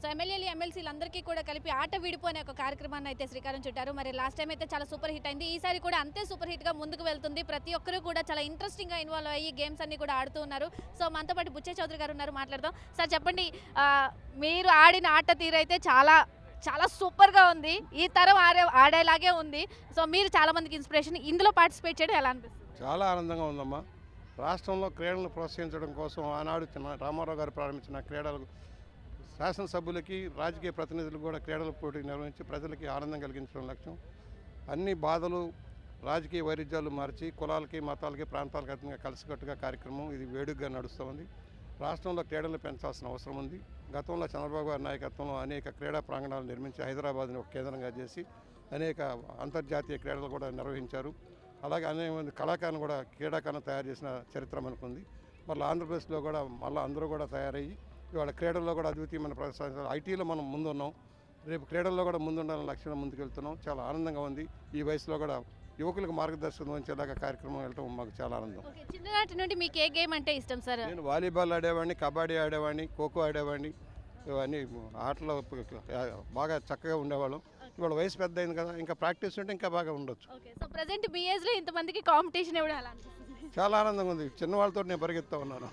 So ఎమ్మెల్యేలు ఎమ్మెల్సీలు అందరికీ కూడా కలిపి ఆట విడిపోనే ఒక కార్యక్రమాన్ని అయితే శ్రీకారం చుట్టారు. మరి లాస్ట్ టైం అయితే చాలా సూపర్ హిట్ అయింది. ఈసారి కూడా అంతే సూపర్ హిట్గా ముందుకు వెళ్తుంది. ప్రతి ఒక్కరు కూడా చాలా ఇంట్రెస్టింగ్గా ఇన్వాల్వ్ అయ్యి గేమ్స్ అన్ని కూడా ఆడుతూ ఉన్నారు. సో మనతో పాటు బుచ్చే చౌదరి గారు ఉన్నారు, మాట్లాడదాం. సార్ చెప్పండి, మీరు ఆడిన ఆట తీరు అయితే చాలా చాలా సూపర్గా ఉంది. ఈ తరం ఆడేలాగే ఉంది. సో మీరు చాలా మందికి ఇన్స్పిరేషన్. ఇందులో పార్టిసిపేట్ చేయడం ఎలా అనిపిస్తుంది? చాలా ఆనందంగా ఉందమ్మా. రాష్ట్రంలో క్రీడలను ప్రోత్సహించడం కోసం ఆనాడు రామారావు గారు ప్రారంభించిన క్రీడలకు శాసనసభ్యులకి రాజకీయ ప్రతినిధులు కూడా క్రీడల పోటీ నిర్వహించి ప్రజలకి ఆనందం కలిగించడం లక్ష్యం. అన్ని బాధలు రాజకీయ వైరుధ్యాలు మార్చి కులాలకి మతాలకి ప్రాంతాలకు అతీతంగా కలిసికట్టుగా కార్యక్రమం ఇది వేడుకగా నడుస్తుంది. రాష్ట్రంలో క్రీడలు పెంచాల్సిన అవసరం ఉంది. గతంలో చంద్రబాబు గారి నాయకత్వంలో అనేక క్రీడా ప్రాంగణాలు నిర్మించి హైదరాబాద్ని ఒక కేంద్రంగా చేసి అనేక అంతర్జాతీయ క్రీడలు కూడా నిర్వహించారు. అలాగే అనేక మంది కళాకారులు కూడా క్రీడాకారులను తయారు చేసిన చరిత్ర మనకుంది. మళ్ళీ ఆంధ్రప్రదేశ్లో కూడా మళ్ళీ అందరూ కూడా తయారయ్యి ఇవాళ క్రీడల్లో కూడా అద్వితీయమైన ప్రదర్శన. ఐటీలో మనం ముందున్నాం, రేపు క్రీడల్లో కూడా ముందుండాలని లక్ష్యంగా ముందుకెళ్తున్నాం. చాలా ఆనందంగా ఉంది. ఈ వయసులో కూడా యువకులకు మార్గదర్శకం వహించేలాగా కార్యక్రమం వెళ్ళటం మాకు చాలా ఆనందం. చిన్ననాటి నుండి మీకు ఏ గేమ్ అంటే ఇష్టం సార్? నేను వాలీబాల్ ఆడేవాడిని, కబడ్డీ ఆడేవాడిని, ఖోఖో ఆడేవాడిని. ఇవన్నీ ఆటలో బాగా చక్కగా ఉండేవాళ్ళం. ఇవాళ వయసు పెద్ద అయింది కదా, ఇంకా ప్రాక్టీస్ ఉంటే ఇంకా బాగా ఉండొచ్చు. సో ప్రెసెంట్ మీ ఏజ్లో ఇంతమందికి కాంపిటీషన్ ఇవ్వడం ఎలా అనిపిస్తుంది? చాలా ఆనందంగా ఉంది. చిన్నవాళ్ళతో నేను పరిగెత్తా ఉన్నాను.